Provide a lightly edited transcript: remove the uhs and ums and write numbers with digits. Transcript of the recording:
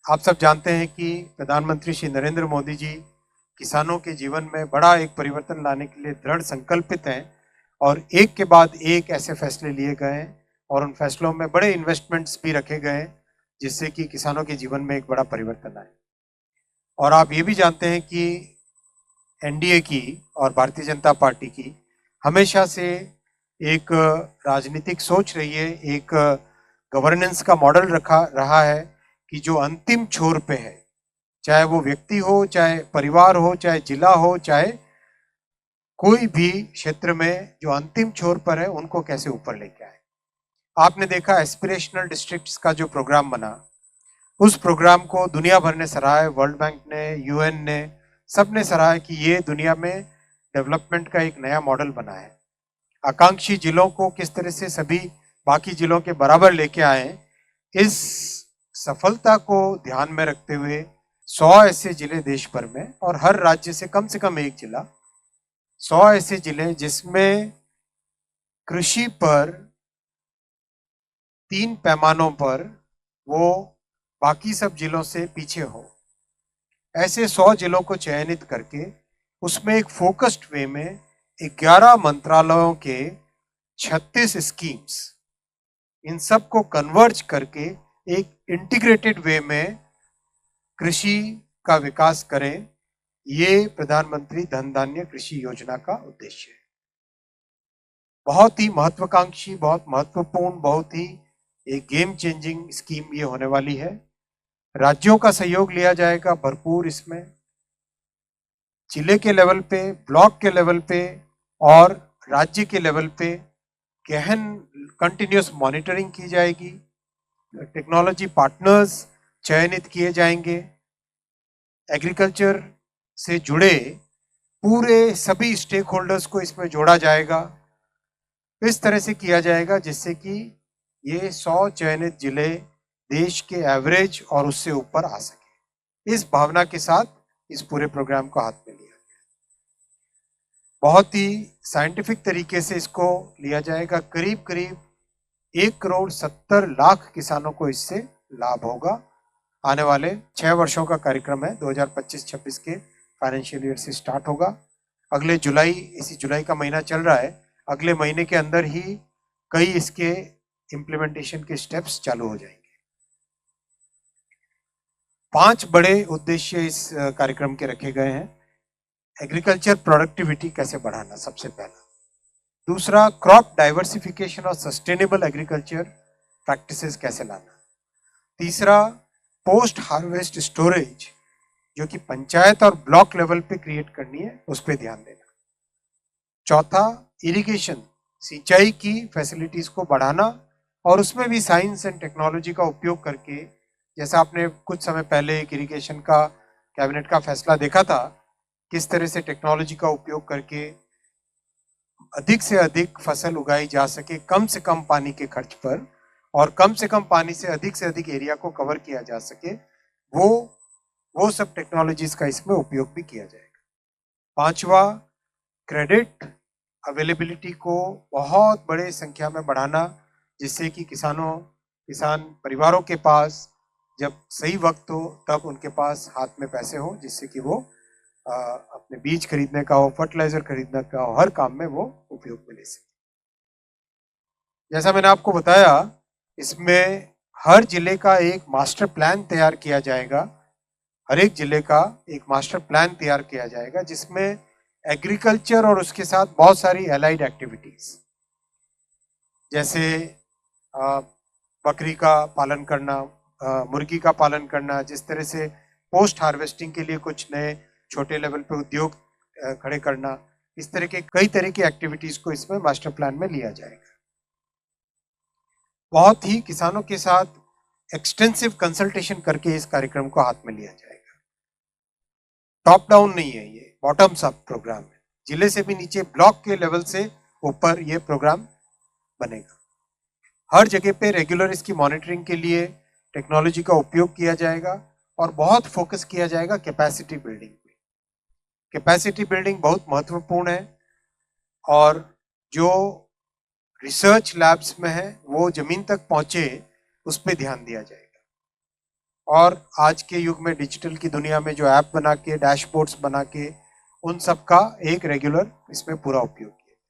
आप सब जानते हैं कि प्रधानमंत्री श्री नरेंद्र मोदी जी किसानों के जीवन में बड़ा एक परिवर्तन लाने के लिए दृढ़ संकल्पित हैं और एक के बाद एक ऐसे फैसले लिए गए हैं और उन फैसलों में बड़े इन्वेस्टमेंट्स भी रखे गए हैं जिससे कि किसानों के जीवन में एक बड़ा परिवर्तन आए। और आप ये भी जानते हैं कि एनडीए की और भारतीय जनता पार्टी की हमेशा से एक राजनीतिक सोच रही है, एक गवर्नेंस का मॉडल रखा रहा है कि जो अंतिम छोर पे है, चाहे वो व्यक्ति हो, चाहे परिवार हो, चाहे जिला हो, चाहे कोई भी क्षेत्र में जो अंतिम छोर पर है उनको कैसे ऊपर लेके आए। आपने देखा एस्पिरेशनल डिस्ट्रिक्ट्स का जो प्रोग्राम बना, उस प्रोग्राम को दुनिया भर ने सराहा, वर्ल्ड बैंक ने, यूएन ने, सबने सराहा कि ये दुनिया में डेवलपमेंट का एक नया मॉडल बना है। आकांक्षी जिलों को किस तरह से सभी बाकी जिलों के बराबर लेके आए, इस सफलता को ध्यान में रखते हुए 100 ऐसे जिले देश भर में और हर राज्य से कम एक जिला, 100 ऐसे जिले जिसमें कृषि पर 3 पैमानों पर वो बाकी सब जिलों से पीछे हो, ऐसे 100 जिलों को चयनित करके उसमें एक फोकस्ड वे में 11 मंत्रालयों के 36 स्कीम्स, इन सब को कन्वर्ज करके एक इंटीग्रेटेड वे में कृषि का विकास करें, ये प्रधानमंत्री धन धान्य कृषि योजना का उद्देश्य है। बहुत ही महत्वाकांक्षी, बहुत महत्वपूर्ण, बहुत ही एक गेम चेंजिंग स्कीम ये होने वाली है। राज्यों का सहयोग लिया जाएगा भरपूर इसमें, जिले के लेवल पे, ब्लॉक के लेवल पे और राज्य के लेवल पे गहन कंटिन्यूस मॉनिटरिंग की जाएगी। टेक्नोलॉजी पार्टनर्स चयनित किए जाएंगे, एग्रीकल्चर से जुड़े पूरे सभी स्टेक होल्डर्स को इसमें जोड़ा जाएगा। इस तरह से किया जाएगा जिससे कि ये 100 चयनित जिले देश के एवरेज और उससे ऊपर आ सके। इस भावना के साथ इस पूरे प्रोग्राम को हाथ में लिया गया। बहुत ही साइंटिफिक तरीके से इसको लिया जाएगा। करीब करीब 1,70,00,000 किसानों को इससे लाभ होगा। आने वाले 6 वर्षों का कार्यक्रम है, 2025-26 के फाइनेंशियल ईयर से स्टार्ट होगा। अगले जुलाई, इसी जुलाई का महीना चल रहा है, अगले महीने के अंदर ही कई इसके इम्प्लीमेंटेशन के स्टेप्स चालू हो जाएंगे। 5 बड़े उद्देश्य इस कार्यक्रम के रखे गए हैं। एग्रीकल्चर प्रोडक्टिविटी कैसे बढ़ाना, सबसे पहला। दूसरा, क्रॉप डाइवर्सिफिकेशन और सस्टेनेबल एग्रीकल्चर प्रैक्टिसेस कैसे लाना। तीसरा, पोस्ट हार्वेस्ट स्टोरेज जो कि पंचायत और ब्लॉक लेवल पे क्रिएट करनी है, उस पर ध्यान देना। चौथा, इरिगेशन, सिंचाई की फैसिलिटीज को बढ़ाना और उसमें भी साइंस एंड टेक्नोलॉजी का उपयोग करके, जैसा आपने कुछ समय पहले एक इरिगेशन का कैबिनेट का फैसला देखा था, किस तरह से टेक्नोलॉजी का उपयोग करके अधिक से अधिक फसल उगाई जा सके कम से कम पानी के खर्च पर, और कम से कम पानी से अधिक एरिया को कवर किया जा सके, वो सब टेक्नोलॉजीज का इसमें उपयोग भी किया जाएगा। पांचवा, क्रेडिट अवेलेबिलिटी को बहुत बड़े संख्या में बढ़ाना, जिससे कि किसान परिवारों के पास जब सही वक्त हो तब उनके पास हाथ में पैसे हो, जिससे कि वो अपने बीज खरीदने का हो, फर्टिलाइजर खरीदने का हो, हर काम में वो उपयोग में ले सके। जैसा मैंने आपको बताया, इसमें हर जिले का एक मास्टर प्लान तैयार किया जाएगा। हर एक जिले का एक मास्टर प्लान तैयार किया जाएगा जिसमें एग्रीकल्चर और उसके साथ बहुत सारी एलाइड एक्टिविटीज, जैसे बकरी का पालन करना, मुर्गी का पालन करना, जिस तरह से पोस्ट हार्वेस्टिंग के लिए कुछ नए छोटे लेवल पे उद्योग खड़े करना, इस तरह के कई तरह की एक्टिविटीज को इसमें मास्टर प्लान में लिया जाएगा। बहुत ही किसानों के साथ एक्सटेंसिव कंसल्टेशन करके इस कार्यक्रम को हाथ में लिया जाएगा। टॉप डाउन नहीं है, ये बॉटम्स अप प्रोग्राम है। जिले से भी नीचे, ब्लॉक के लेवल से ऊपर ये प्रोग्राम बनेगा। हर जगह पे रेगुलर इसकी मॉनिटरिंग के लिए टेक्नोलॉजी का उपयोग किया जाएगा और बहुत फोकस किया जाएगा कैपेसिटी बिल्डिंग पे। कैपेसिटी बिल्डिंग बहुत महत्वपूर्ण है और जो रिसर्च लैब्स में है वो जमीन तक पहुंचे, उस पर ध्यान दिया जाएगा। और आज के युग में डिजिटल की दुनिया में जो ऐप बना के, डैशबोर्ड्स बना के, उन सब का एक रेगुलर इसमें पूरा उपयोग किया।